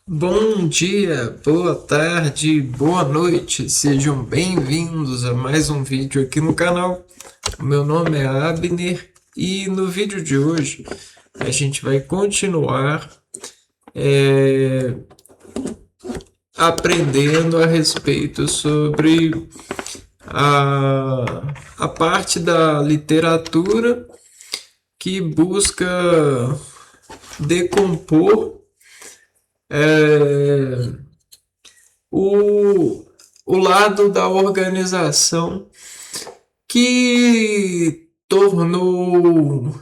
Bom dia, boa tarde, boa noite, sejam bem-vindos a mais um vídeo aqui no canal. O meu nome é Abner e no vídeo de hoje a gente vai continuar aprendendo a respeito sobre a parte da literatura que busca decompor o, o lado da organização que tornou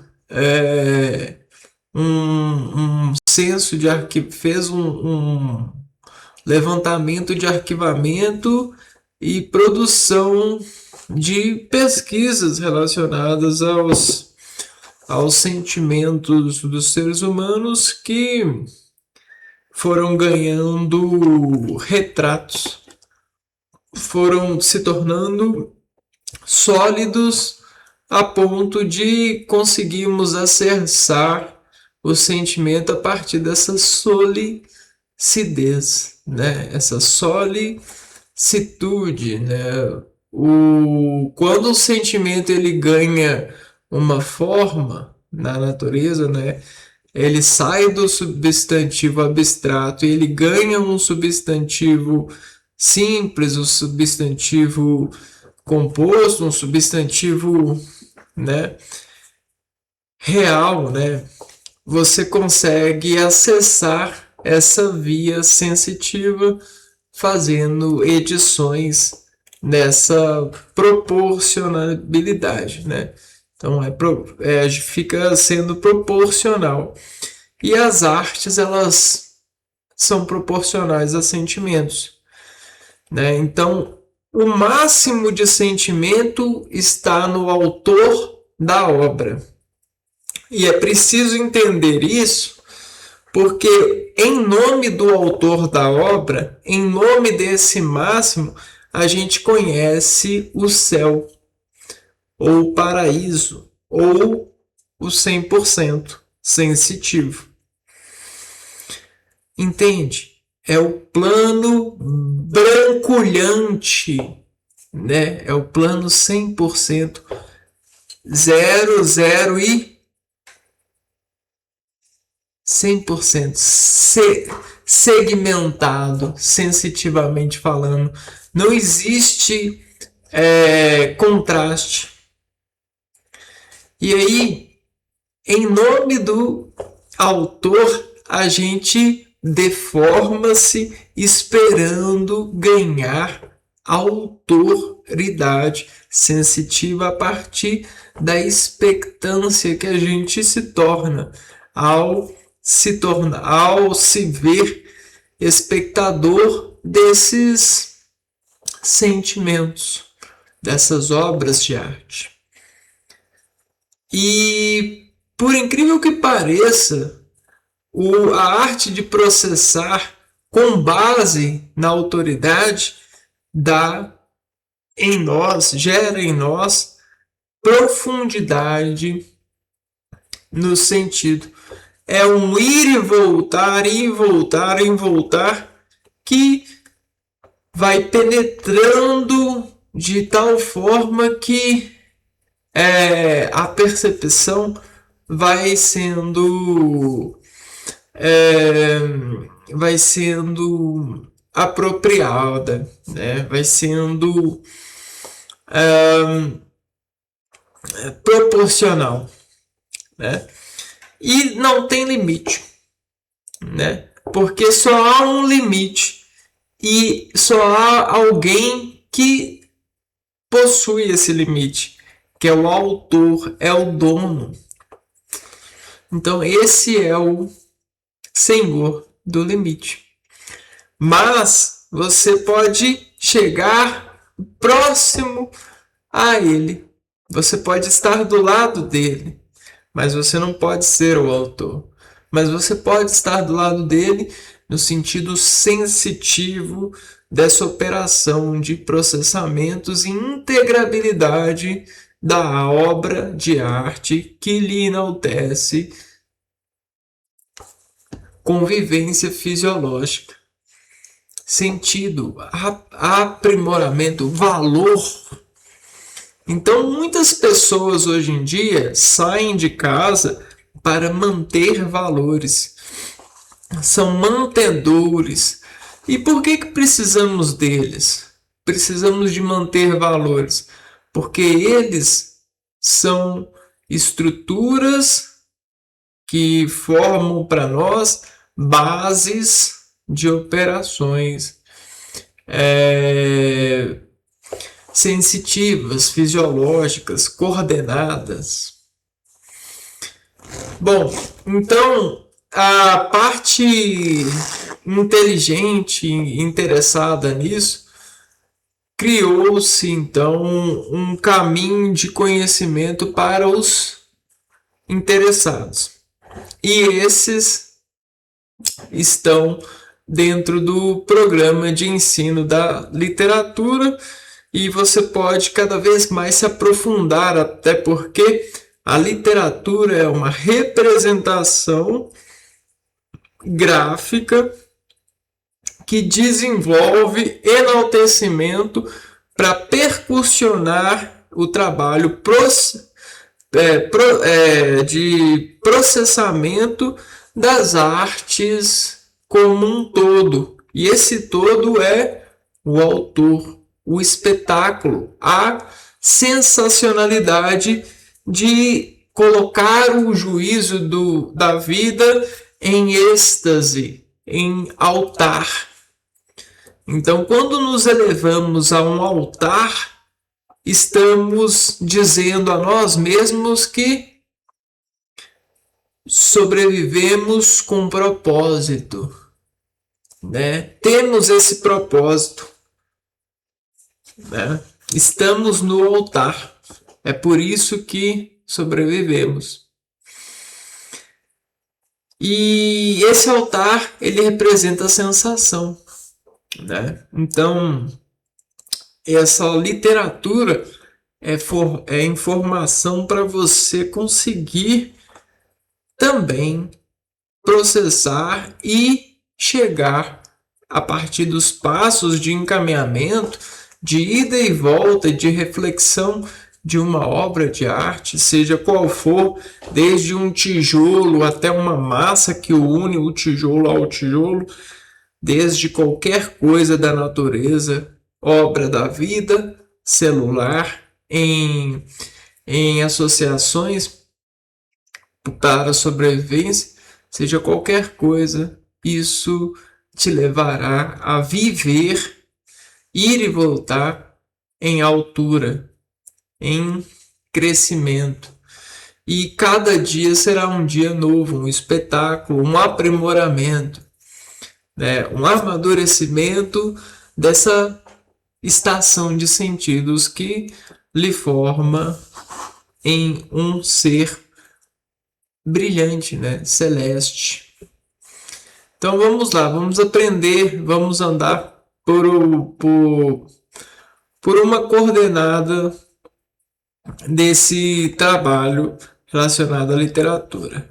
um censo de arquivo, fez um levantamento de arquivamento e produção de pesquisas relacionadas aos sentimentos dos seres humanos que foram ganhando retratos, foram se tornando sólidos a ponto de conseguirmos acessar o sentimento a partir dessa solicidez, né? Essa solicitude, né? Quando o sentimento ele ganha uma forma na natureza, né? Ele sai do substantivo abstrato e ele ganha um substantivo simples, um substantivo composto, um substantivo, né, real, né? Você consegue acessar essa via sensitiva fazendo edições nessa proporcionalidade, né? Então fica sendo proporcional. E as artes elas são proporcionais a sentimentos, né? Então o máximo de sentimento está no autor da obra. E é preciso entender isso, porque em nome do autor da obra, em nome desse máximo, a gente conhece o céu, ou o paraíso, ou o 100% sensitivo. Entende? É o plano branculhante, né? É o plano 100%, 0, 0 e 100% segmentado, sensitivamente falando. Não existe contraste. E aí, em nome do autor, a gente deforma-se esperando ganhar autoridade sensitiva a partir da expectância que a gente se torna ao se ver espectador desses sentimentos, dessas obras de arte. E por incrível que pareça, a arte de processar com base na autoridade dá em nós, gera em nós profundidade no sentido. É um ir e voltar, e voltar, que vai penetrando de tal forma que a percepção vai sendo vai sendo apropriada, né? Vai sendo proporcional, né? E não tem limite, né? Porque só há um limite e só há alguém que possui esse limite, que é o autor, é o dono. Então esse é o senhor do limite. Mas você pode chegar próximo a ele. Você pode estar do lado dele, mas você não pode ser o autor. Mas você pode estar do lado dele no sentido sensitivo dessa operação de processamentos e integrabilidade da obra de arte que lhe enaltece convivência fisiológica, sentido, aprimoramento, valor. Então, muitas pessoas hoje em dia saem de casa para manter valores, são mantedores. E por que precisamos deles? Precisamos de manter valores, porque eles são estruturas que formam para nós bases de operações sensitivas, fisiológicas, coordenadas. Bom, então a parte inteligente, interessada nisso, criou-se então um caminho de conhecimento para os interessados. E esses estão dentro do programa de ensino da literatura, e você pode cada vez mais se aprofundar, até porque a literatura é uma representação gráfica que desenvolve enaltecimento para percussionar o trabalho de processamento das artes como um todo. E esse todo é o autor, o espetáculo, a sensacionalidade de colocar o juízo da vida em êxtase, em altar. Então, quando nos elevamos a um altar, estamos dizendo a nós mesmos que sobrevivemos com propósito, né? Temos esse propósito, né? Estamos no altar. É por isso que sobrevivemos. E esse altar, ele representa a sensação, né? Então, essa literatura é informação para você conseguir também processar e chegar a partir dos passos de encaminhamento, de ida e volta, de reflexão de uma obra de arte, seja qual for, desde um tijolo até uma massa que une o tijolo ao tijolo, desde qualquer coisa da natureza, obra da vida, celular, em associações para a sobrevivência, seja qualquer coisa, isso te levará a viver, ir e voltar em altura, em crescimento. E cada dia será um dia novo, um espetáculo, um aprimoramento, né? Um amadurecimento dessa estação de sentidos que lhe forma em um ser brilhante, né? Celeste. Então vamos lá, vamos aprender, vamos andar por uma coordenada desse trabalho relacionado à literatura.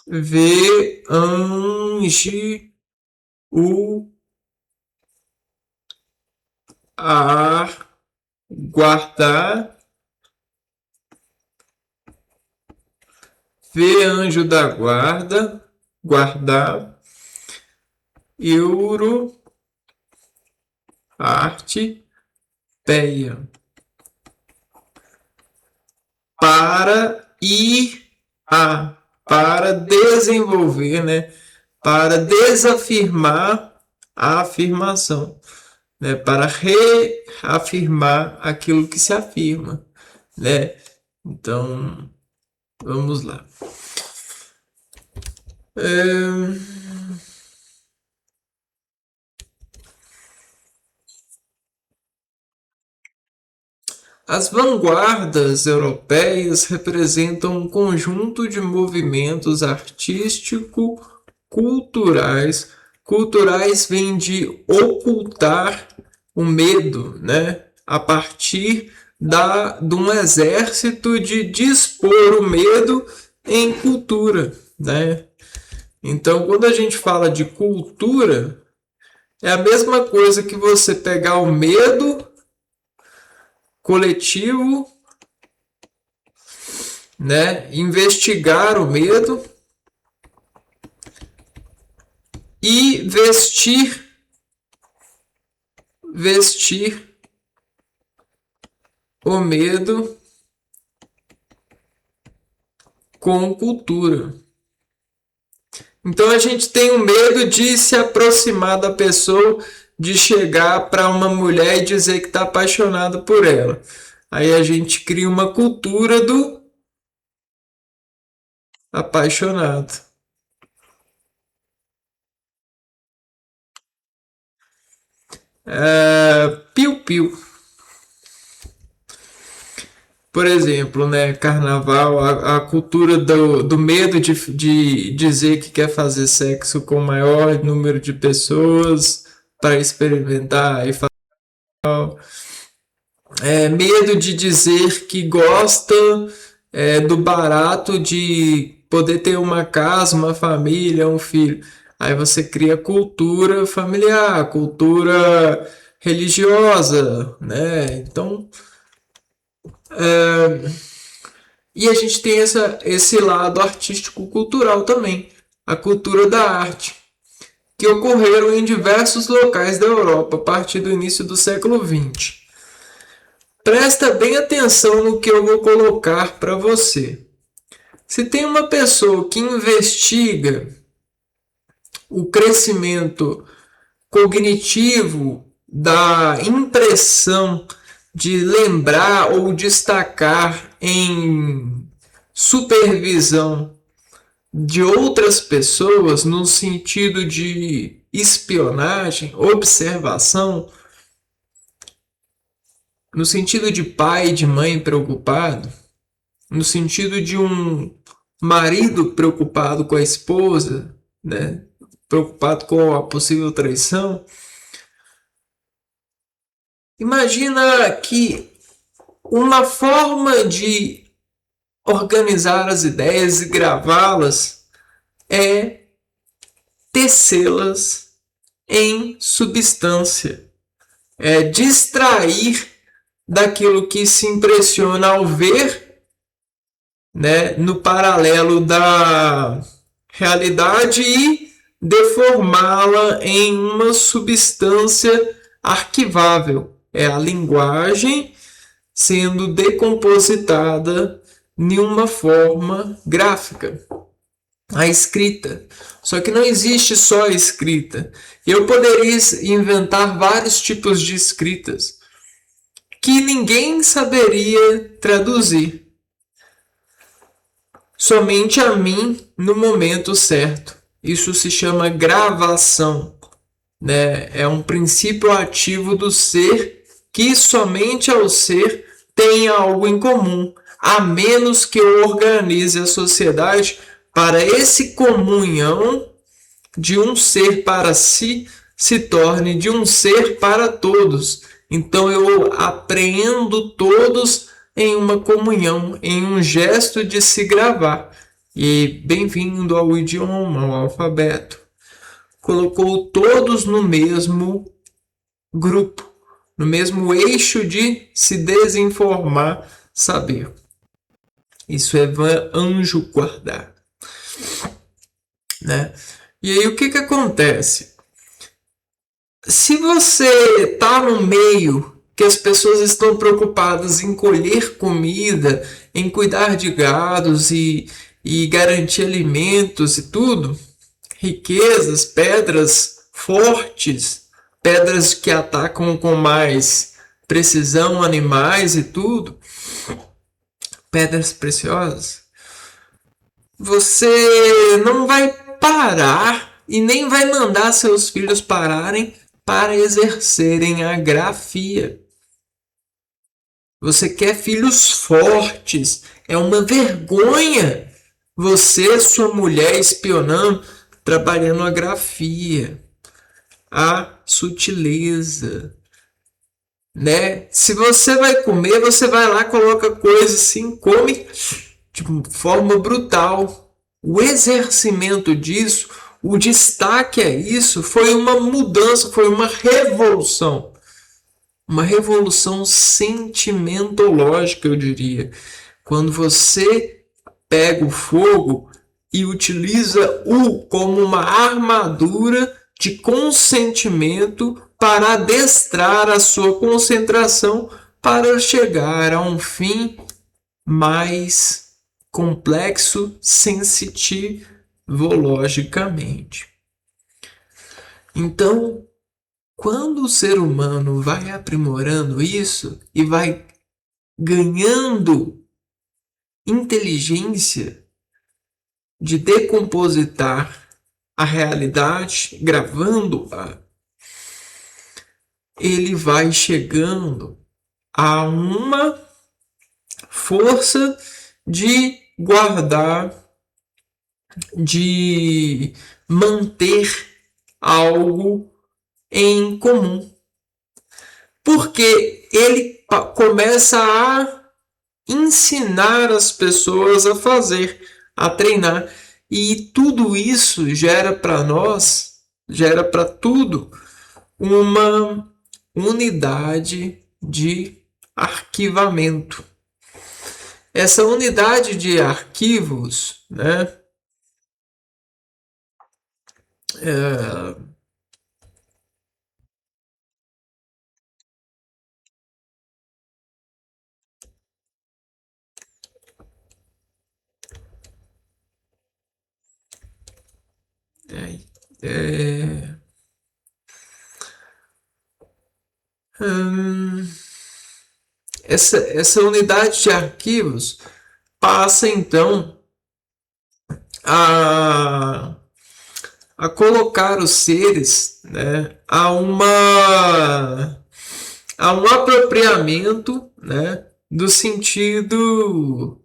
Ver ange o a guardar, ver anjo da guarda, guardar, euro, arte, peia, para ir a, para desenvolver, né? Para desafirmar a afirmação, né? Para reafirmar aquilo que se afirma, né? Então, vamos lá. As vanguardas europeias representam um conjunto de movimentos artístico-culturais. Culturais vem de ocultar o medo, né? A partir de um exército de dispor o medo em cultura, né? Então, quando a gente fala de cultura, é a mesma coisa que você pegar o medo coletivo, né? Investigar o medo e vestir o medo com cultura. Então a gente tem o medo de se aproximar da pessoa, de chegar para uma mulher e dizer que está apaixonado por ela. Aí a gente cria uma cultura do apaixonado. Piu-piu. Por exemplo, né, carnaval, a cultura do medo de dizer que quer fazer sexo com o maior número de pessoas para experimentar e fazer. Medo de dizer que gosta do barato de poder ter uma casa, uma família, um filho. Aí você cria cultura familiar, cultura religiosa, né? Então, e a gente tem esse lado artístico-cultural também, a cultura da arte, que ocorreram em diversos locais da Europa a partir do início do século XX. Presta bem atenção no que eu vou colocar para você. Se tem uma pessoa que investiga o crescimento cognitivo da impressão de lembrar ou destacar em supervisão de outras pessoas no sentido de espionagem, observação, no sentido de pai e de mãe preocupado, no sentido de um marido preocupado com a esposa, né? Preocupado com a possível traição. Imagina que uma forma de organizar as ideias e gravá-las é tecê-las em substância, é distrair daquilo que se impressiona ao ver, né, no paralelo da realidade e deformá-la em uma substância arquivável. É a linguagem sendo decompositada em uma forma gráfica. A escrita. Só que não existe só a escrita. Eu poderia inventar vários tipos de escritas que ninguém saberia traduzir. Somente a mim no momento certo. Isso se chama gravação, né? É um princípio ativo do ser que somente ao ser tem algo em comum, a menos que eu organize a sociedade para esse comunhão de um ser para si se torne de um ser para todos. Então eu apreendo todos em uma comunhão, em um gesto de se gravar. E bem-vindo ao idioma, ao alfabeto. Colocou todos no mesmo grupo, no mesmo eixo de se desinformar, saber. Isso é anjo guardar, né? E aí o que acontece? Se você está no meio que as pessoas estão preocupadas em colher comida, em cuidar de gados e garantir alimentos e tudo, riquezas, pedras fortes, pedras que atacam com mais precisão animais e tudo, pedras preciosas, você não vai parar e nem vai mandar seus filhos pararem para exercerem a grafia. Você quer filhos fortes. É uma vergonha você, sua mulher, espionando, trabalhando a grafia, a sutileza, né? Se você vai comer, você vai lá, coloca coisa assim, come de forma brutal. O exercimento disso, o destaque a isso, foi uma mudança, foi uma revolução. Uma revolução sentimentológica, eu diria. Quando você pega o fogo e utiliza o como uma armadura de consentimento para adestrar a sua concentração para chegar a um fim mais complexo sensitivologicamente. Então, quando o ser humano vai aprimorando isso e vai ganhando inteligência de decompositar a realidade, gravando-a, ele vai chegando a uma força de guardar, de manter algo em comum. Porque ele começa a ensinar as pessoas a fazer, a treinar. E tudo isso gera para nós, gera para tudo, uma unidade de arquivamento. Essa unidade de arquivos, né, é, é, hum, essa unidade de arquivos passa então a, a colocar os seres, né, a um apropriamento, né, do sentido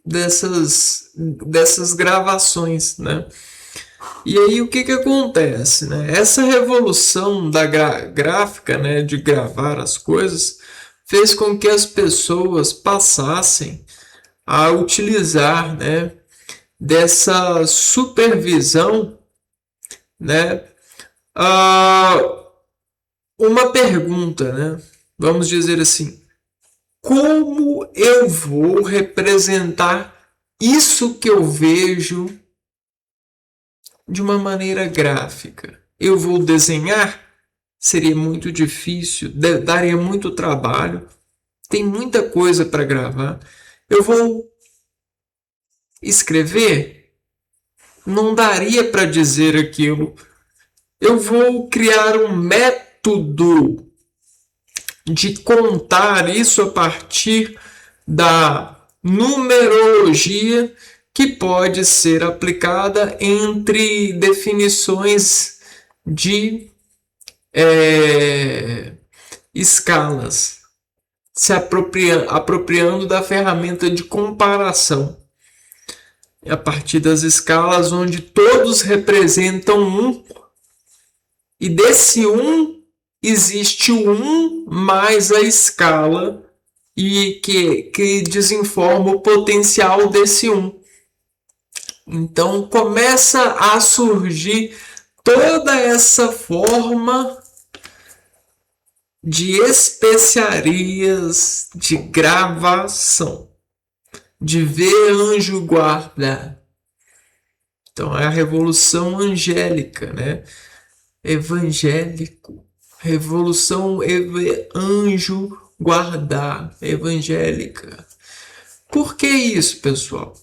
dessas gravações, né? E aí o que acontece, né? Essa revolução da gráfica, né, de gravar as coisas, fez com que as pessoas passassem a utilizar, né, dessa supervisão, né, uh, uma pergunta, né? Vamos dizer assim, como eu vou representar isso que eu vejo de uma maneira gráfica? Eu vou desenhar? Seria muito difícil, daria muito trabalho, tem muita coisa para gravar. Eu vou escrever? Não daria para dizer aquilo. Eu vou criar um método de contar isso a partir da numerologia que pode ser aplicada entre definições de escalas, se apropriando da ferramenta de comparação. A partir das escalas onde todos representam um, e desse um existe o um mais a escala e que desinforma o potencial desse um. Então começa a surgir toda essa forma de especiarias de gravação, de ver anjo guarda. Então é a revolução angélica, né? Evangélico, revolução anjo guardar, evangélica. Por que isso, pessoal?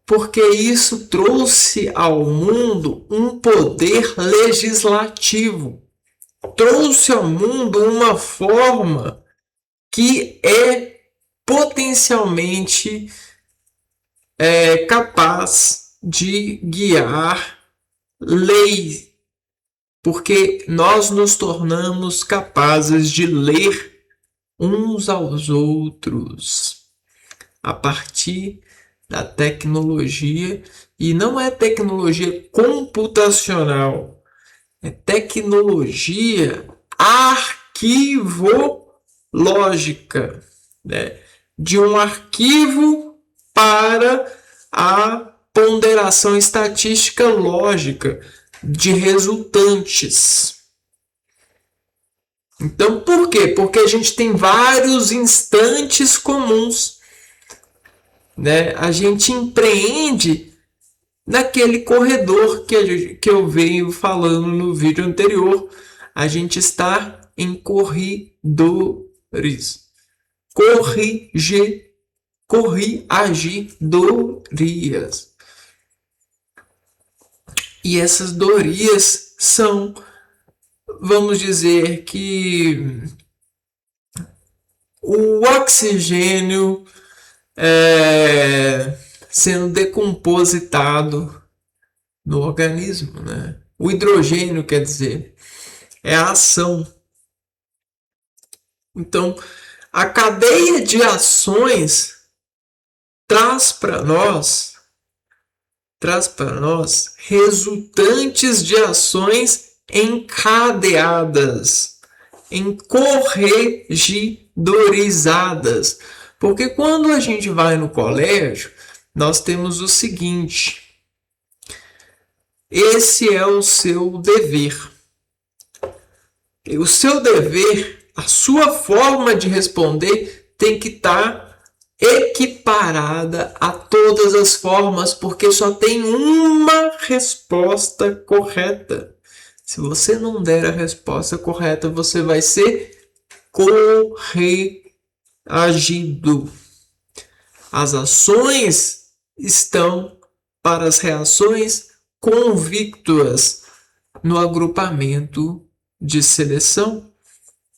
Porque isso trouxe ao mundo um poder legislativo, trouxe ao mundo uma forma que é potencialmente capaz de guiar lei porque nós nos tornamos capazes de ler uns aos outros a partir da tecnologia, e não é tecnologia computacional, é tecnologia arquivológica, né? De um arquivo para a ponderação estatística lógica de resultantes. Então, por quê? Porque a gente tem vários instantes comuns, né? A gente empreende naquele corredor que eu venho falando no vídeo anterior. A gente está em corredores. Corregedorias. E essas dorias são, vamos dizer que o oxigênio sendo decompositado no organismo, né? O hidrogênio, quer dizer, é a ação. Então, a cadeia de ações traz para nós resultantes de ações encadeadas, corregedorizadas. Porque quando a gente vai no colégio, nós temos o seguinte: esse é o seu dever. O seu dever, a sua forma de responder tem que estar equiparada a todas as formas, porque só tem uma resposta correta. Se você não der a resposta correta, você vai ser corrigido. As ações estão para as reações convictas no agrupamento de seleção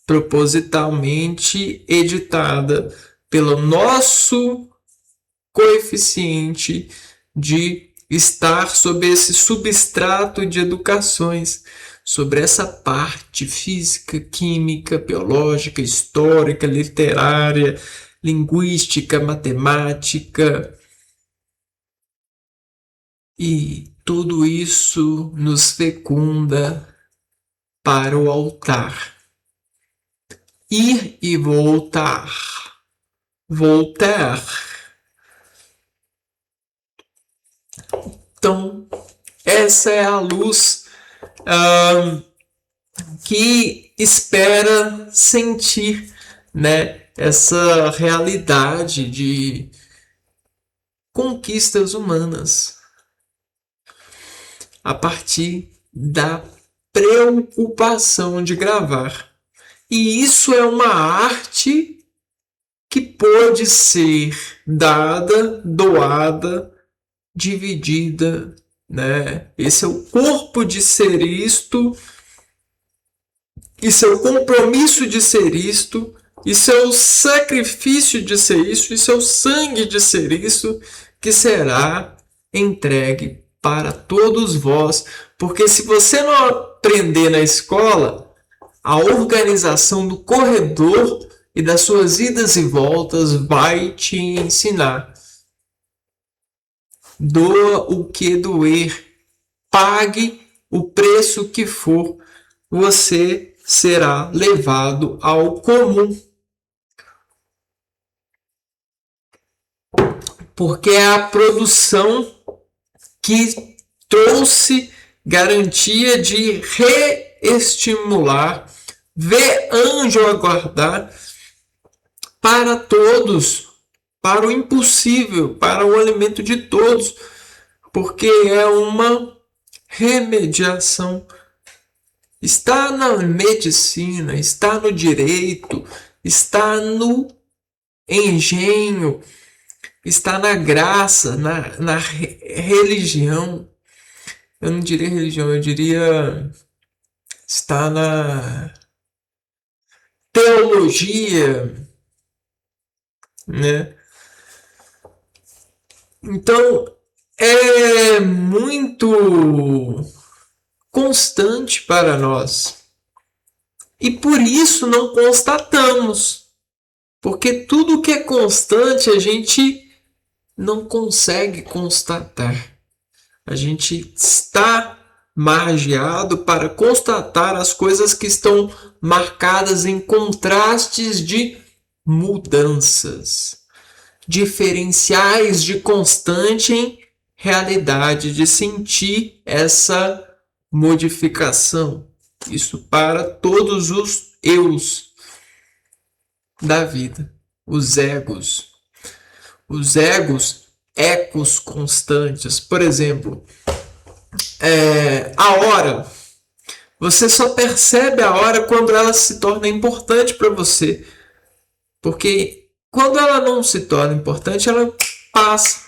propositalmente editada pelo nosso coeficiente de estar sob esse substrato de educações, sobre essa parte física, química, biológica, histórica, literária, linguística, matemática. E tudo isso nos fecunda para o altar. Ir e voltar. Voltar. Então, essa é a luz que espera sentir, né, essa realidade de conquistas humanas a partir da preocupação de gravar. E isso é uma arte que pode ser dada, doada, dividida, né? Esse é o corpo de ser isto, isso é o compromisso de ser isto, isso é o sacrifício de ser isso, isso é o sangue de ser isso, que será entregue para todos vós. Porque se você não aprender na escola a organização do corredor e das suas idas e voltas, vai te ensinar. Doa o que doer, pague o preço que for, você será levado ao comum. Porque é a produção que trouxe garantia de reestimular, ver anjo aguardar para todos, para o impossível, para o alimento de todos, porque é uma remediação. Está na medicina, está no direito, está no engenho, está na graça, na religião. Eu não diria religião, eu diria está na teologia, né? Então, é muito constante para nós. E por isso não constatamos. Porque tudo que é constante a gente não consegue constatar. A gente está margeado para constatar as coisas que estão marcadas em contrastes de mudanças, diferenciais de constante em realidade, de sentir essa modificação. Isso para todos os eus da vida, os egos. Os egos, ecos constantes. Por exemplo, a hora. Você só percebe a hora quando ela se torna importante para você. Porque quando ela não se torna importante, ela passa.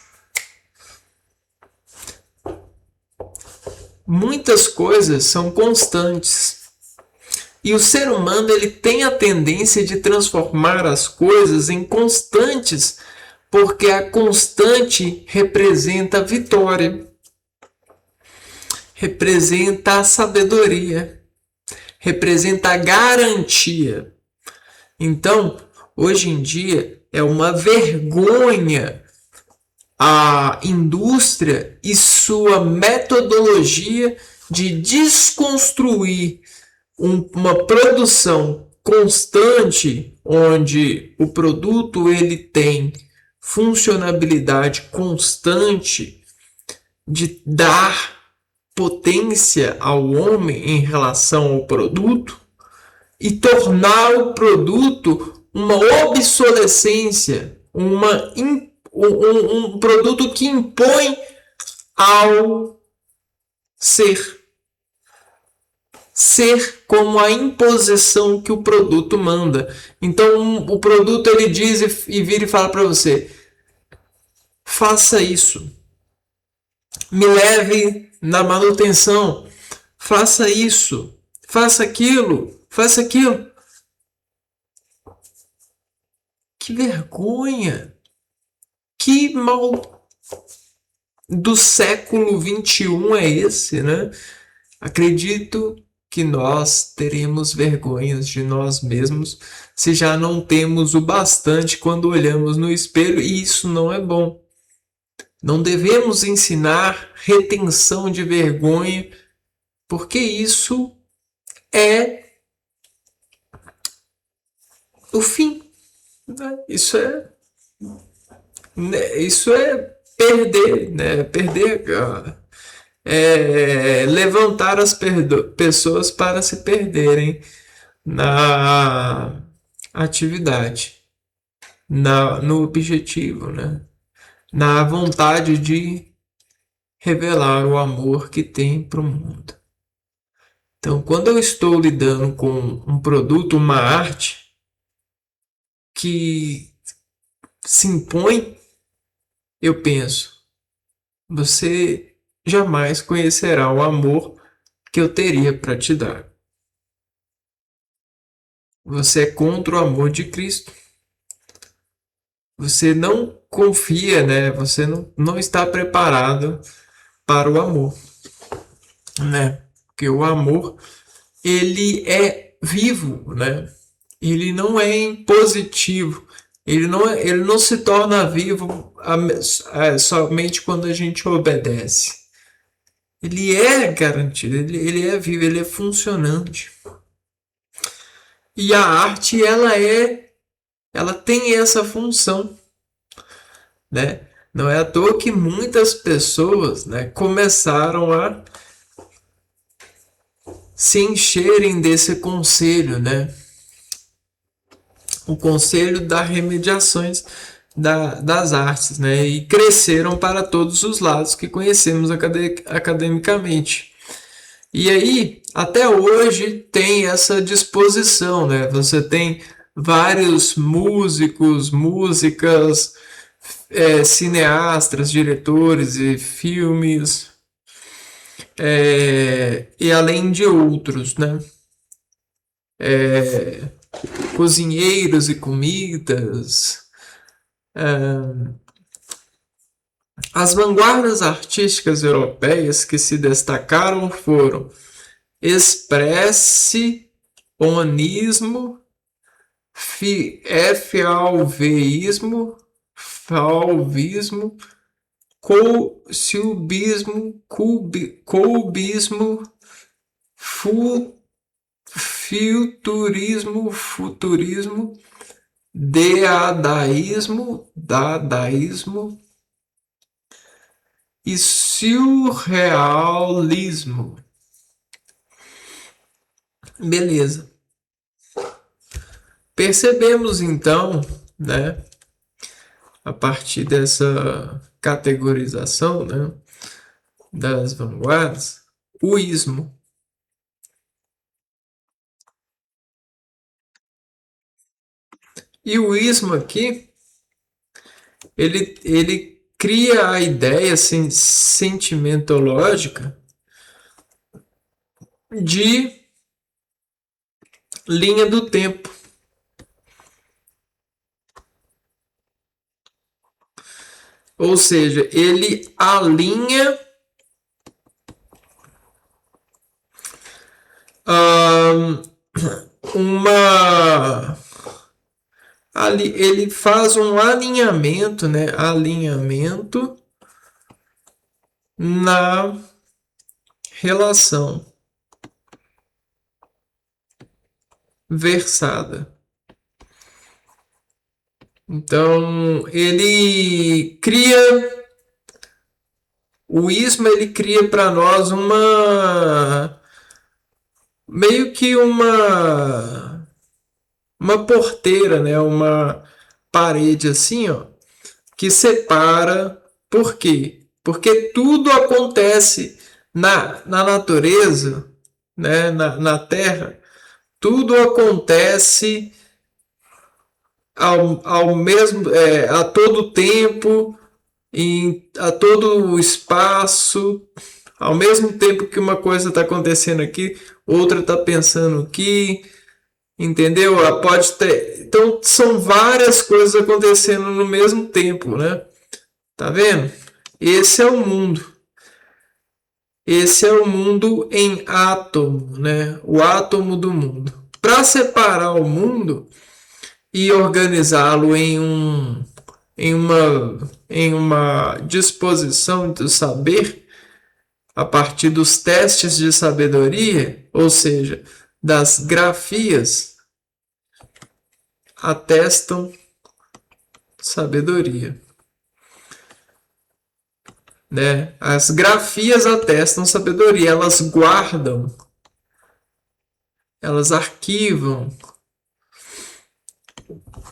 Muitas coisas são constantes. E o ser humano ele tem a tendência de transformar as coisas em constantes, porque a constante representa a vitória, representa a sabedoria, representa a garantia. Então, hoje em dia, é uma vergonha a indústria e sua metodologia de desconstruir uma produção constante, onde o produto ele tem funcionalidade constante de dar potência ao homem em relação ao produto e tornar o produto uma obsolescência, um produto que impõe ao ser como a imposição que o produto manda. Então o produto ele diz e vira e fala para você: faça isso, me leve na manutenção, faça isso, faça aquilo. Que vergonha! Que mal do século XXI é esse, né? Acredito que nós teremos vergonhas de nós mesmos se já não temos o bastante quando olhamos no espelho, e isso não é bom. Não devemos ensinar retenção de vergonha, porque isso é o fim. Isso é perder, né? Perder, levantar as pessoas para se perderem na atividade, no objetivo, né? Na vontade de revelar o amor que tem para o mundo. Então, quando eu estou lidando com um produto, uma arte que se impõe, eu penso: você jamais conhecerá o amor que eu teria para te dar. Você é contra o amor de Cristo. Você não confia, né? Você não está preparado para o amor, né? Porque o amor, ele é vivo, né? Ele não é impositivo. Ele não se torna vivo somente quando a gente obedece. Ele é garantido, ele é vivo, ele é funcionante. E a arte, ela tem essa função, né? Não é à toa que muitas pessoas, né, começaram a se encherem desse conselho, né? O conselho das remediações das artes, né? E cresceram para todos os lados que conhecemos academicamente. E aí, até hoje, tem essa disposição, né? Você tem vários músicos, músicas, cineastas, diretores e filmes, e além de outros, né? Cozinheiros e comidas. As vanguardas artísticas europeias que se destacaram foram expressionismo, falvismo, cubismo, futurismo, dadaísmo e surrealismo. Beleza. Percebemos então, né, a partir dessa categorização, né, das vanguardas, o ismo. E o ismo aqui, ele cria a ideia assim, sentimentológica de linha do tempo. Ou seja, ele alinha ele faz um alinhamento, né? Alinhamento na relação versada. Então, o ismo ele cria para nós meio que uma porteira, né? Uma parede assim, ó, que separa. Por quê? Porque tudo acontece na natureza, né? Na Terra, tudo acontece ao mesmo, a todo tempo, a todo espaço, ao mesmo tempo que uma coisa está acontecendo aqui, outra está pensando aqui, entendeu? Pode ter. Então são várias coisas acontecendo no mesmo tempo, né? Tá vendo? Esse é o mundo. Esse é o mundo em átomo, né? O átomo do mundo. Para separar o mundo e organizá-lo em uma disposição do saber, a partir dos testes de sabedoria, ou seja, das grafias, atestam sabedoria. Né? As grafias atestam sabedoria, elas guardam, elas arquivam,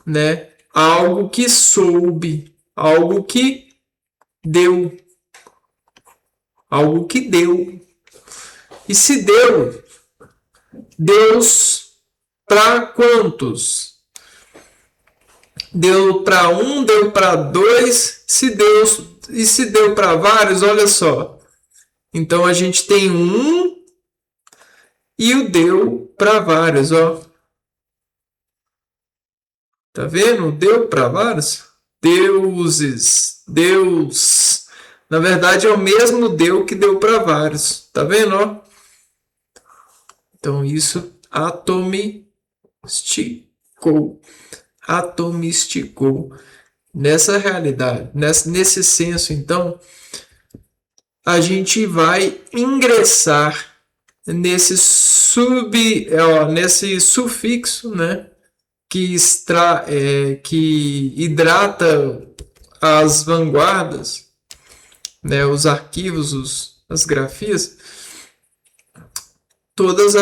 né? Algo que soube, algo que deu, algo que deu. E se deu, Deus para quantos? Deu para um, deu para dois, se deu para vários, olha só. Então a gente tem um e o deu para vários, ó. Tá vendo? Deu para vários. Deuses, Deus. Na verdade é o mesmo deu que deu para vários. Tá vendo, ó? Então isso atomisticou nessa realidade, nesse senso. Então a gente vai ingressar nesse nesse sufixo, né, que hidrata as vanguardas, né, os arquivos, as grafias, todos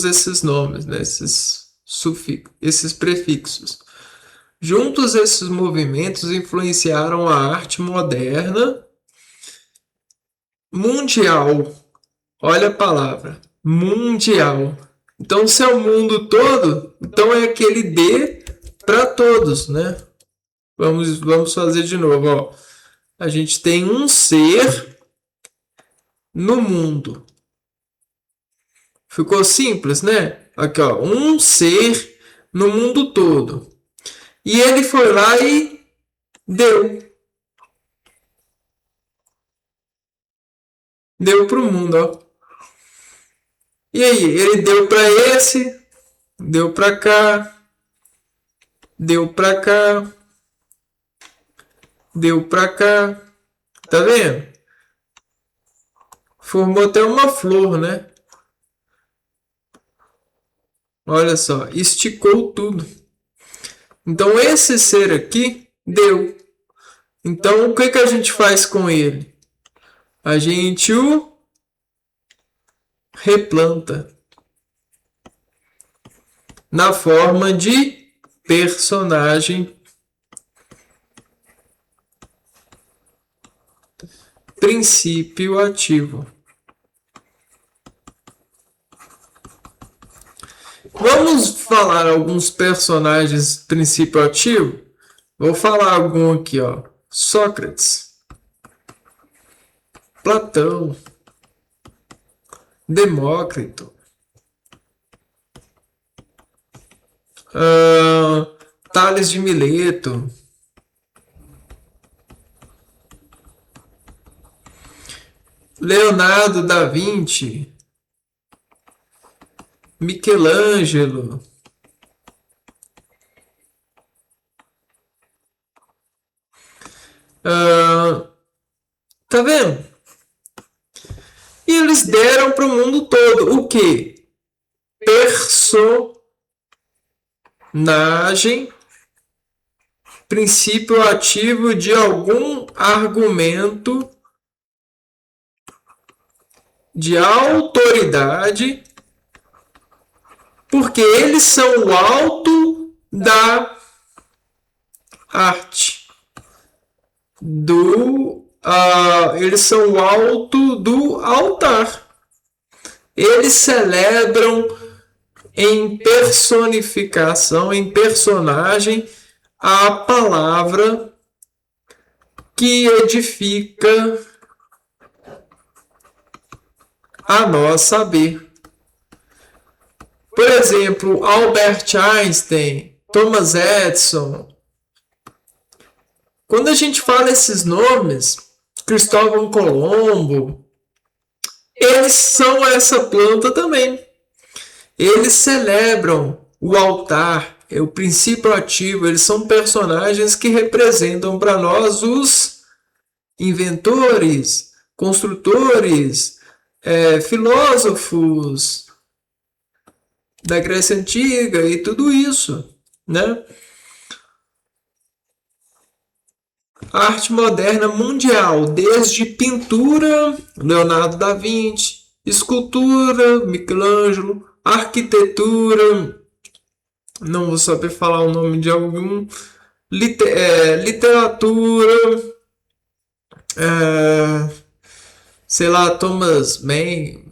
esses nomes, né, esses sufixos, esses prefixos. Juntos, esses movimentos influenciaram a arte moderna mundial. Olha a palavra, mundial. Então, se é o mundo todo, então é aquele D para todos, né? Vamos fazer de novo, ó. A gente tem um ser no mundo. Ficou simples, né? Aqui, ó, um ser no mundo todo. E ele foi lá e deu. Deu pro mundo, ó. E aí, ele deu para esse, deu para cá, deu para cá, deu para cá. Tá vendo? Formou até uma flor, né? Olha só, esticou tudo. Então esse ser aqui deu. Então o que a gente faz com ele? A gente o replanta na forma de personagem princípio ativo. Vamos falar alguns personagens princípio ativo? Vou falar algum aqui, ó. Sócrates, Platão, Demócrito, Tales de Mileto, Leonardo da Vinci, Michelangelo, tá vendo? E eles deram para o mundo todo o que? Personagem, princípio ativo de algum argumento de autoridade, porque eles são o alto da arte, eles são o alto do altar. Eles celebram em personificação, em personagem, a palavra que edifica a nós saber. Por exemplo, Albert Einstein, Thomas Edison. Quando a gente fala esses nomes, Cristóvão Colombo, eles são essa planta também. Eles celebram o altar, o princípio ativo, eles são personagens que representam para nós os inventores, construtores, filósofos da Grécia Antiga e tudo isso, né? A arte moderna mundial, desde pintura, Leonardo da Vinci, escultura, Michelangelo, arquitetura, não vou saber falar o nome de algum, literatura, sei lá, Thomas Mann,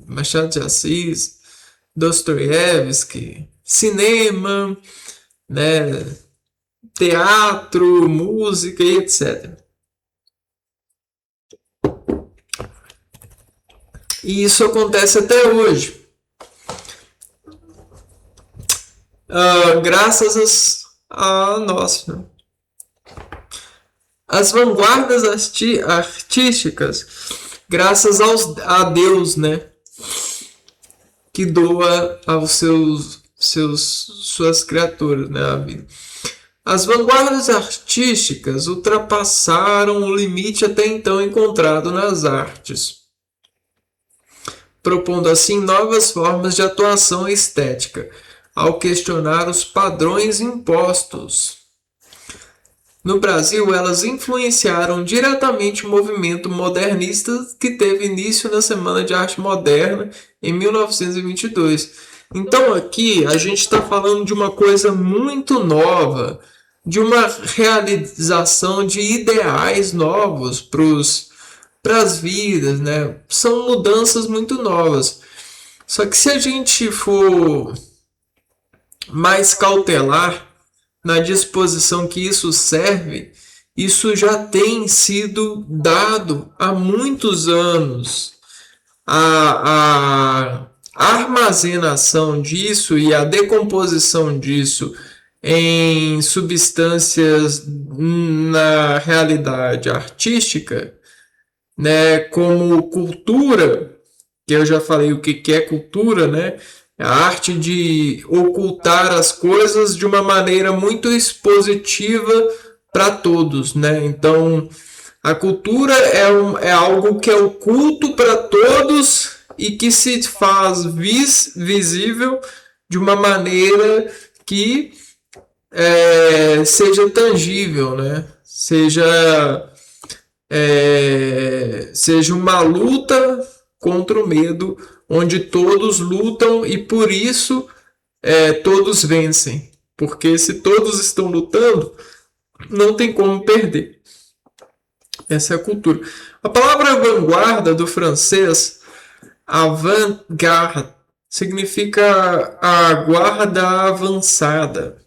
Machado de Assis, Dostoiévski, cinema, né, teatro, música e etc. E isso acontece até hoje. Graças a nós. Né? As vanguardas artísticas, graças a Deus, né? Que doa aos suas criaturas, né? A vida. As vanguardas artísticas ultrapassaram o limite até então encontrado nas artes, propondo assim novas formas de atuação estética, ao questionar os padrões impostos. No Brasil, elas influenciaram diretamente o movimento modernista que teve início na Semana de Arte Moderna em 1922. Então aqui a gente está falando de uma coisa muito nova, de uma realização de ideais novos para as vidas, né? São mudanças muito novas. Só que se a gente for mais cautelar na disposição que isso serve, isso já tem sido dado há muitos anos. A armazenação disso e a decomposição disso em substâncias na realidade artística, né, como cultura, que eu já falei o que é cultura, né? É a arte de ocultar as coisas de uma maneira muito expositiva para todos, né? Então, a cultura é algo que é oculto para todos e que se faz visível de uma maneira que seja tangível, né? Seja uma luta contra o medo, onde todos lutam e por isso todos vencem. Porque se todos estão lutando, não tem como perder. Essa é a cultura. A palavra vanguarda do francês, avant-garde, significa a guarda avançada,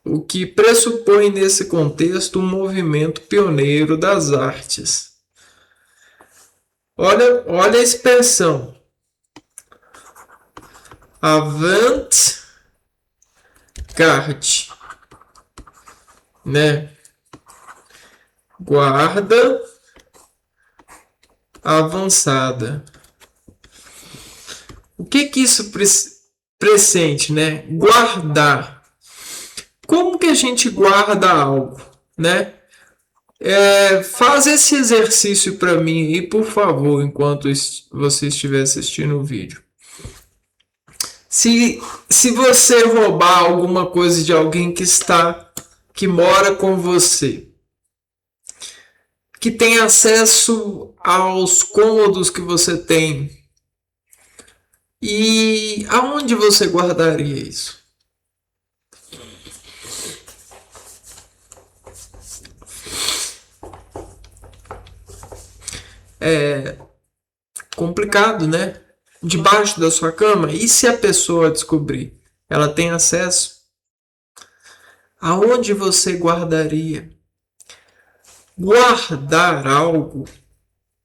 o que pressupõe nesse contexto um movimento pioneiro das artes. Olha a expressão. Avant-garde, né? Guarda avançada. O que isso pressente, né? Guardar. Como que a gente guarda algo, né? Faz esse exercício para mim aí, por favor, enquanto você estiver assistindo o vídeo. Se você roubar alguma coisa de alguém que mora com você, que tem acesso aos cômodos que você tem, e aonde você guardaria isso? É complicado, né? Debaixo da sua cama. E se a pessoa descobrir? Ela tem acesso? Aonde você guardaria? Guardar algo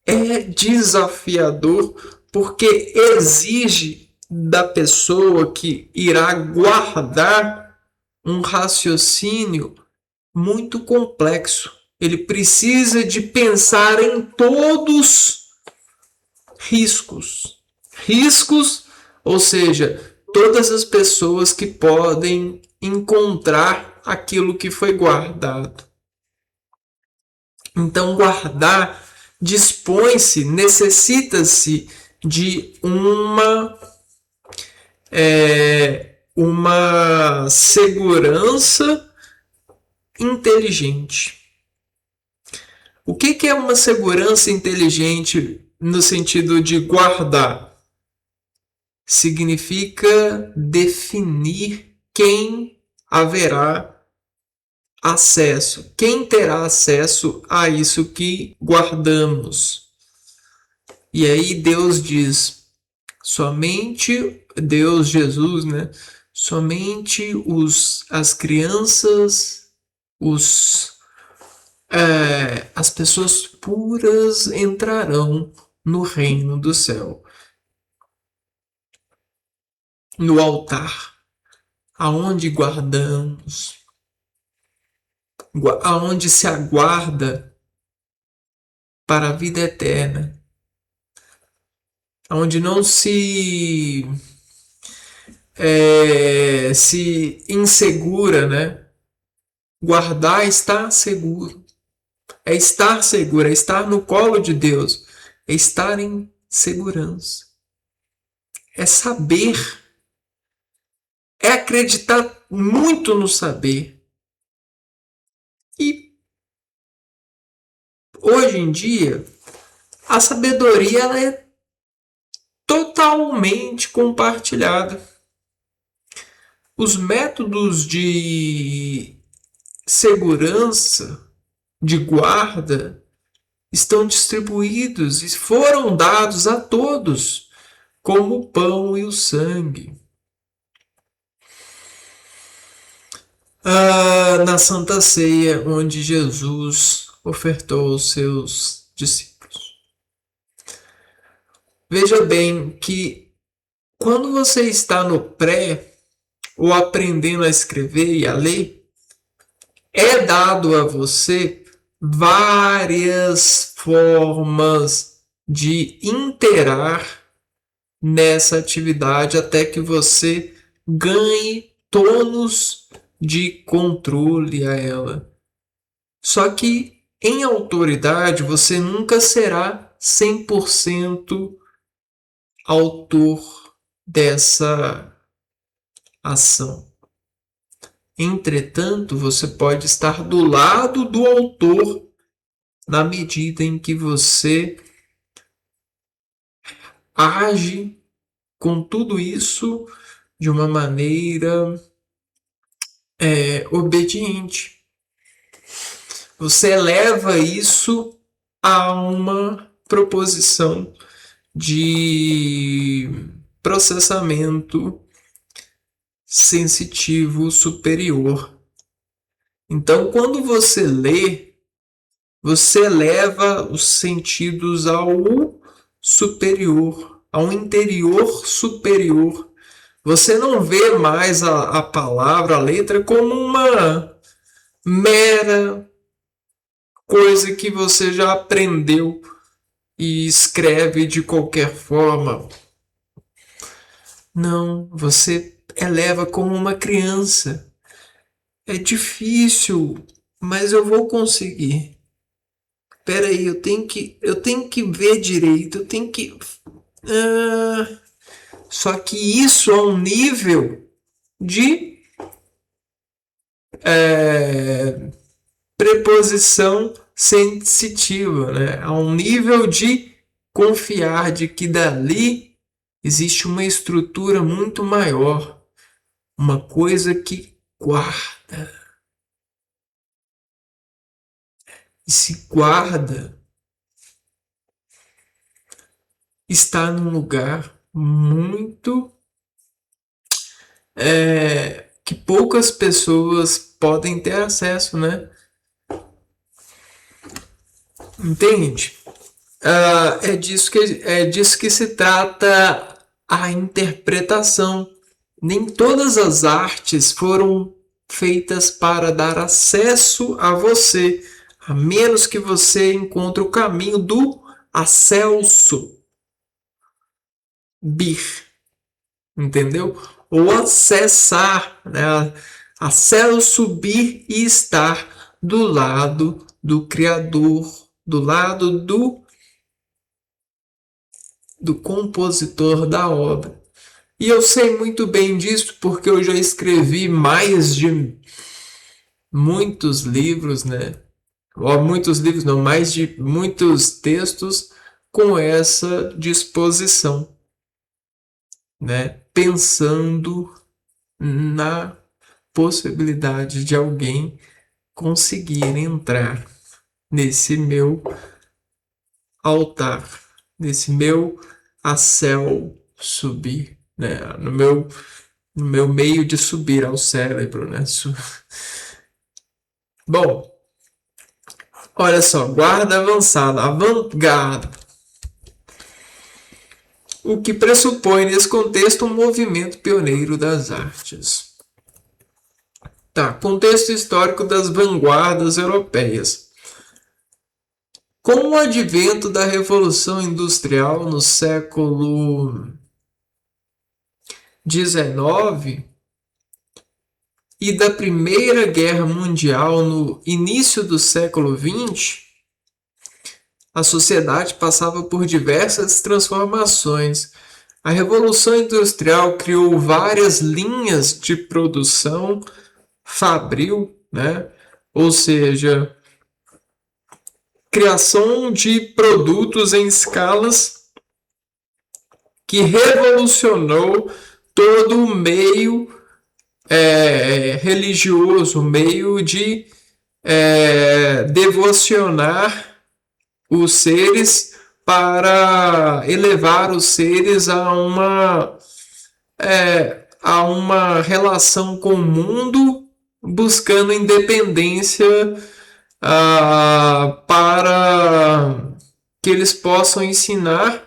é desafiador porque exige da pessoa que irá guardar um raciocínio muito complexo. Ele precisa de pensar em todos riscos. Riscos, ou seja, todas as pessoas que podem encontrar aquilo que foi guardado. Então, guardar dispõe-se, necessita-se de uma segurança inteligente. O que é uma segurança inteligente no sentido de guardar? Significa definir quem haverá acesso, quem terá acesso a isso que guardamos. E aí Deus diz, somente Deus, Jesus, né? Somente as crianças, as pessoas puras entrarão no reino do céu. No altar, aonde guardamos, aonde se aguarda para a vida eterna, aonde não se insegura, né? Guardar é estar seguro. É estar seguro, é estar no colo de Deus, é estar em segurança. É saber, é acreditar muito no saber. E hoje em dia, a sabedoria ela é totalmente compartilhada. Os métodos de segurança, de guarda, estão distribuídos e foram dados a todos, como o pão e o sangue. Na Santa Ceia, onde Jesus ofertou aos seus discípulos. Veja bem que quando você está no pré, ou aprendendo a escrever e a ler, é dado a você várias formas de interar nessa atividade até que você ganhe tônus de controle a ela. Só que em autoridade você nunca será 100% autor dessa ação. Entretanto, você pode estar do lado do autor na medida em que você age com tudo isso de uma maneira obediente. Você eleva isso a uma proposição de processamento sensitivo superior. Então, quando você lê, você eleva os sentidos ao superior, ao interior superior. Você não vê mais a palavra, a letra, como uma mera coisa que você já aprendeu e escreve de qualquer forma. Não, você eleva como uma criança. É difícil, mas eu vou conseguir. Peraí, eu tenho que ver direito, eu tenho que. Só que isso é um nível de preposição sensitiva, né? A um nível de confiar de que dali existe uma estrutura muito maior, uma coisa que guarda. E se guarda, está num lugar muito que poucas pessoas podem ter acesso, né? Entende? É disso que se trata a interpretação. Nem todas as artes foram feitas para dar acesso a você, a menos que você encontre o caminho do acesso bir, entendeu? Ou acessar, né? Acesso bir e estar do lado do Criador, do lado do compositor da obra. E eu sei muito bem disso porque eu já escrevi mais de muitos livros, né? Ou muitos livros, não, mais de muitos textos com essa disposição, né? Pensando na possibilidade de alguém conseguir entrar nesse meu altar, nesse meu acel subir, né? No meu meio de subir ao cérebro, né? Bom, olha só, guarda avançada, avant-garde, o que pressupõe nesse contexto um movimento pioneiro das artes. Tá, contexto histórico das vanguardas europeias. Com o advento da Revolução Industrial no século XIX e da Primeira Guerra Mundial no início do século XX, a sociedade passava por diversas transformações. A Revolução Industrial criou várias linhas de produção fabril, né? Ou seja, criação de produtos em escalas que revolucionou todo o meio religioso, o meio de devocionar os seres para elevar os seres a uma relação com o mundo, buscando independência para que eles possam ensinar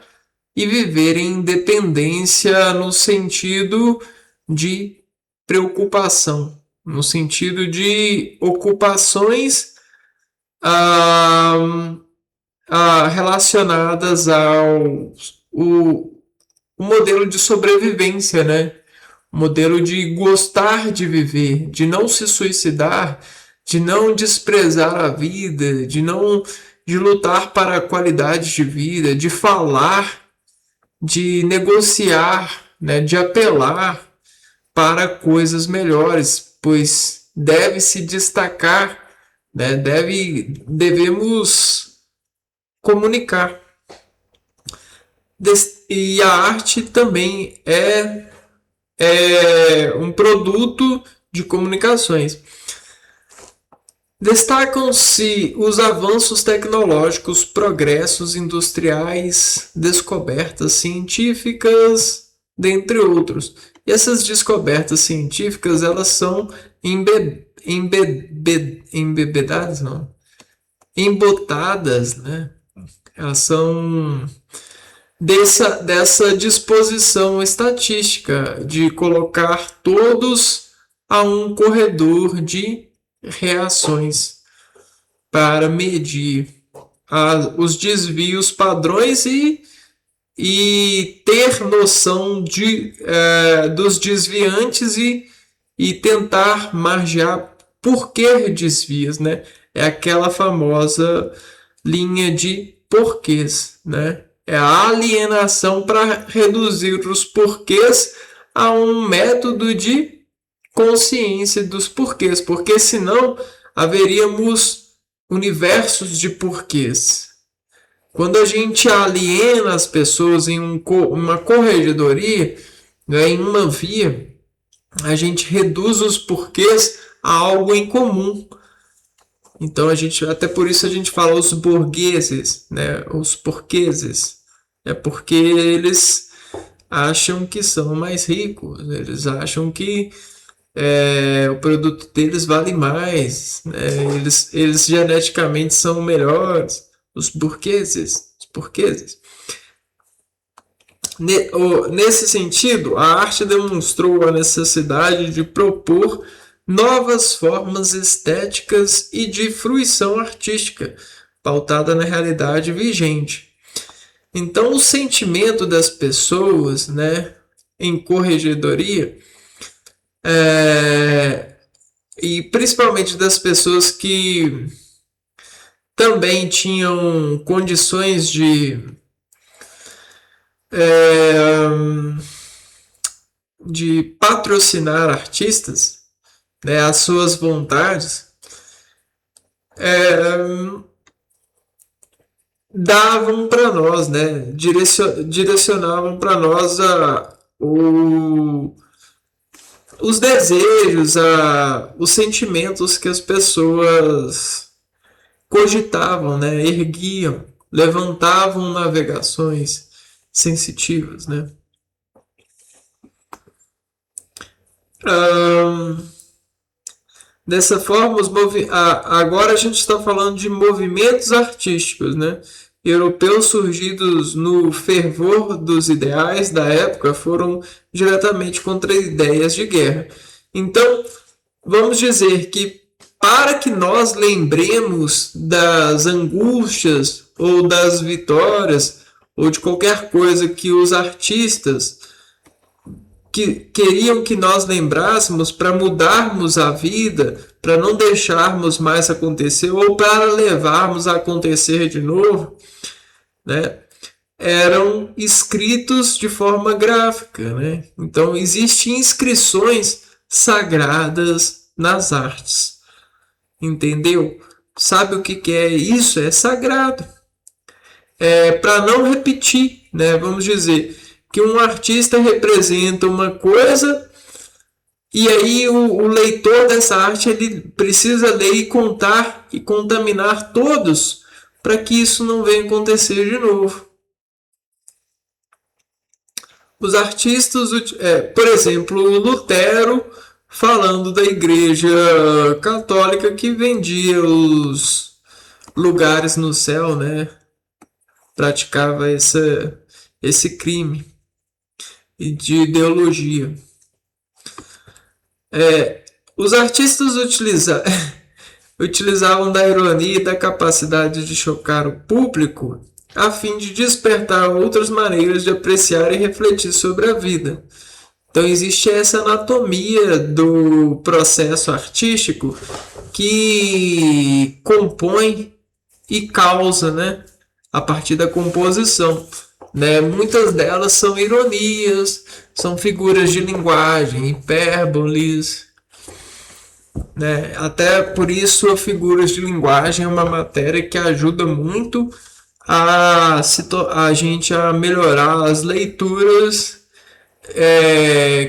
e viver em independência no sentido de preocupação, no sentido de ocupações relacionadas ao um modelo de sobrevivência, né? Um modelo de gostar de viver, de não se suicidar, de não desprezar a vida, de lutar para a qualidade de vida, de falar, de negociar, né? De apelar para coisas melhores, pois deve se destacar, né? Devemos comunicar. E a arte também é um produto de comunicações. Destacam-se os avanços tecnológicos, progressos industriais, descobertas científicas, dentre outros. E essas descobertas científicas, elas são embebedadas, não, embotadas, né? Elas são dessa disposição estatística de colocar todos a um corredor de reações para medir os desvios padrões e ter noção dos desviantes e tentar margear por que desvias, né? É aquela famosa linha de porquês, né? É a alienação para reduzir os porquês a um método de consciência dos porquês, porque senão haveríamos universos de porquês. Quando a gente aliena as pessoas em uma corregedoria, né, em uma via, a gente reduz os porquês a algo em comum. Então até por isso a gente fala os burgueses, né, os porqueses, é porque eles acham que são mais ricos, eles acham que o produto deles vale mais, né? Eles geneticamente são melhores, os burgueses. Nesse sentido, a arte demonstrou a necessidade de propor novas formas estéticas e de fruição artística, pautada na realidade vigente. Então, o sentimento das pessoas, né, em corregedoria, e principalmente das pessoas que também tinham condições de patrocinar artistas, né, as suas vontades, davam para nós, né, direcionavam para nós os desejos, os sentimentos que as pessoas cogitavam, né, erguiam, levantavam navegações sensitivas, né. Dessa forma, agora a gente está falando de movimentos artísticos, né? Europeus surgidos no fervor dos ideais da época foram diretamente contra ideias de guerra. Então, vamos dizer que para que nós lembremos das angústias ou das vitórias ou de qualquer coisa que os artistas que queriam que nós lembrássemos para mudarmos a vida, para não deixarmos mais acontecer ou para levarmos a acontecer de novo, né? Eram escritos de forma gráfica, né? Então existem inscrições sagradas nas artes, entendeu? Sabe o que é isso? É sagrado. Para não repetir, né? Vamos dizer que um artista representa uma coisa e aí o leitor dessa arte ele precisa ler e contar e contaminar todos para que isso não venha acontecer de novo. Os artistas, por exemplo, Lutero falando da Igreja Católica que vendia os lugares no céu, né? Praticava esse crime de ideologia. Os artistas utilizavam da ironia e da capacidade de chocar o público a fim de despertar outras maneiras de apreciar e refletir sobre a vida. Então existe essa anatomia do processo artístico que compõe e causa, né, a partir da composição. Né? Muitas delas são ironias, são figuras de linguagem, hipérboles. Né? Até por isso, figuras de linguagem é uma matéria que ajuda muito a gente a melhorar as leituras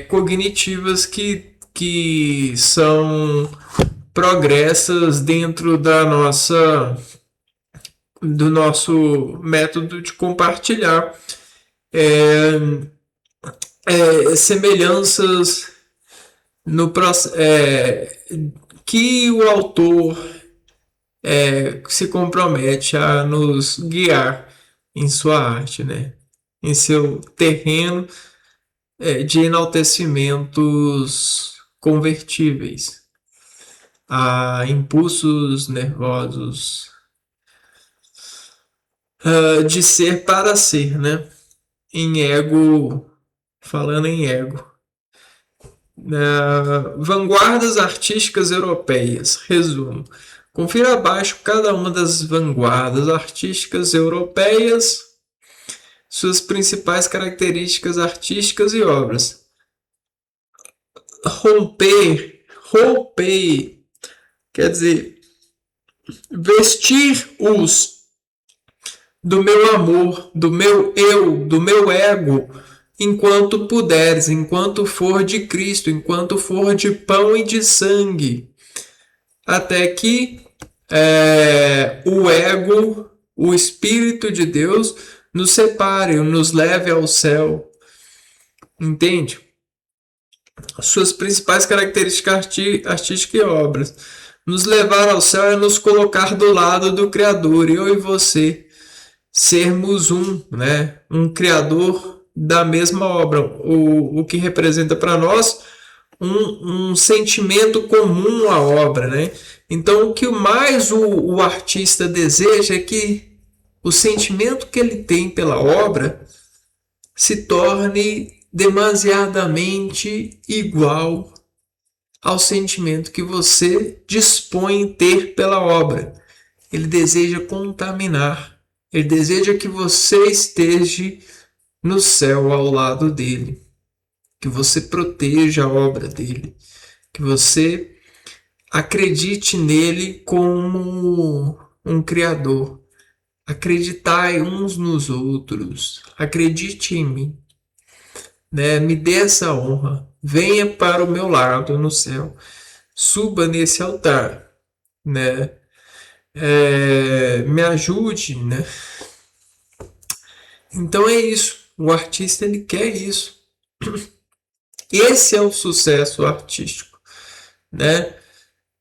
cognitivas que são progressas dentro do nosso método de compartilhar semelhanças no que o autor se compromete a nos guiar em sua arte, né? Em seu terreno de enaltecimentos convertíveis a impulsos nervosos de ser para ser, né? Em ego, falando em ego. Vanguardas artísticas europeias. Resumo. Confira abaixo cada uma das vanguardas artísticas europeias, suas principais características artísticas e obras. Romper, quer dizer, vestir-os do meu amor, do meu eu, do meu ego, enquanto puderes, enquanto for de Cristo, enquanto for de pão e de sangue, até que o ego, o Espírito de Deus, nos separe, nos leve ao céu. Entende? Suas principais características artísticas e obras. Nos levar ao céu é nos colocar do lado do Criador, eu e você, sermos né? Um Criador da mesma obra, o que representa para nós um sentimento comum à obra, né? Então, o que mais o artista deseja é que o sentimento que ele tem pela obra se torne demasiadamente igual ao sentimento que você dispõe em ter pela obra. Ele deseja contaminar, ele deseja que você esteja no céu ao lado dele, que você proteja a obra dele, que você acredite nele como um criador. Acreditai uns nos outros, acredite em mim, né? Me dê essa honra, venha para o meu lado no céu, suba nesse altar, né? Me ajude, né? Então é isso, o artista ele quer isso. Esse é o sucesso artístico, né?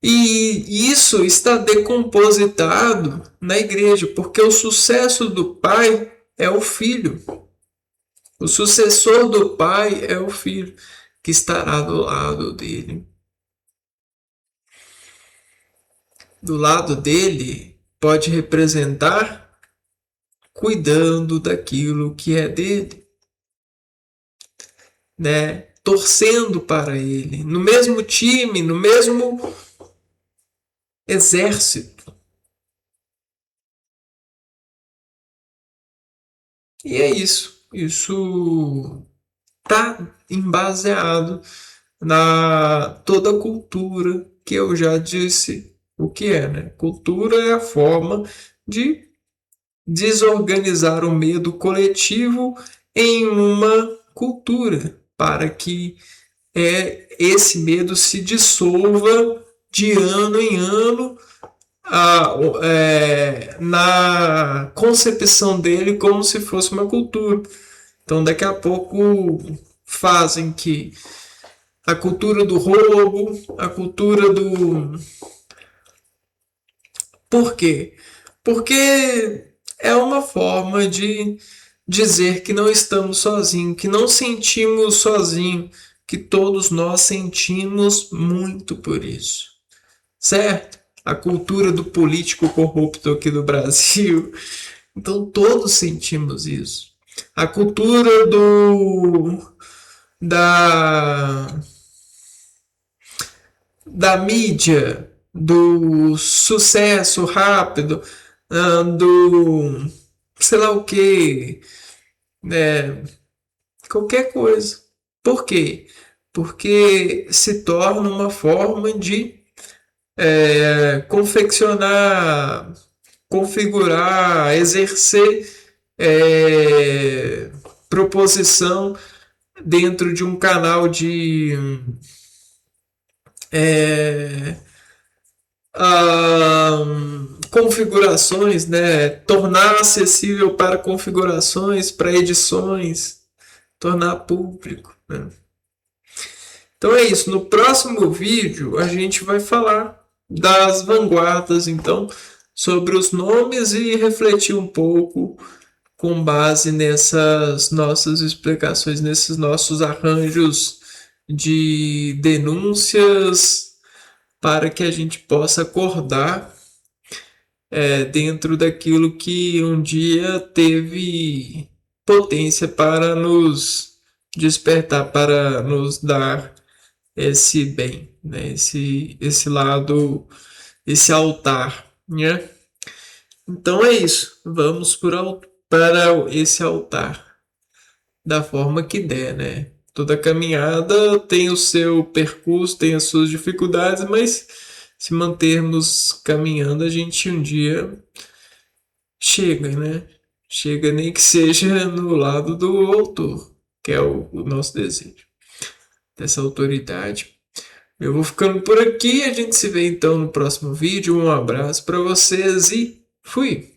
E isso está decompositado na igreja, porque o sucesso do pai é o filho. O sucessor do pai é o filho, que estará do lado dele. Do lado dele pode representar cuidando daquilo que é dele, né? Torcendo para ele, no mesmo time, no mesmo exército. E é isso. Isso está embaseado na toda a cultura que eu já disse o que é, né? Cultura é a forma de desorganizar o medo coletivo em uma cultura para que esse medo se dissolva de ano em ano na concepção dele como se fosse uma cultura. Então daqui a pouco fazem que a cultura do roubo, a cultura do... Por quê? Porque é uma forma de dizer que não estamos sozinhos, que não sentimos sozinhos, que todos nós sentimos muito por isso. Certo? A cultura do político corrupto aqui do Brasil, Então todos sentimos isso. A cultura da da mídia, do sucesso rápido, do sei lá o que, né? Qualquer coisa. Por quê? Porque se torna uma forma de confeccionar, configurar, exercer proposição dentro de um canal de é, configurações, né? Tornar acessível para configurações, para edições, tornar público. Né? Então é isso. No próximo vídeo a gente vai falar das vanguardas, então, sobre os nomes e refletir um pouco com base nessas nossas explicações, nesses nossos arranjos de denúncias, para que a gente possa acordar dentro daquilo que um dia teve potência para nos despertar, para nos dar esse bem, né? Esse lado, esse altar, né? Então é isso. Vamos para esse altar da forma que der, né? Toda caminhada tem o seu percurso, tem as suas dificuldades, mas se mantermos caminhando, a gente um dia chega, né? Chega nem que seja no lado do autor, que é o nosso desejo, dessa autoridade. Eu vou ficando por aqui, a gente se vê então no próximo vídeo. Um abraço para vocês e fui!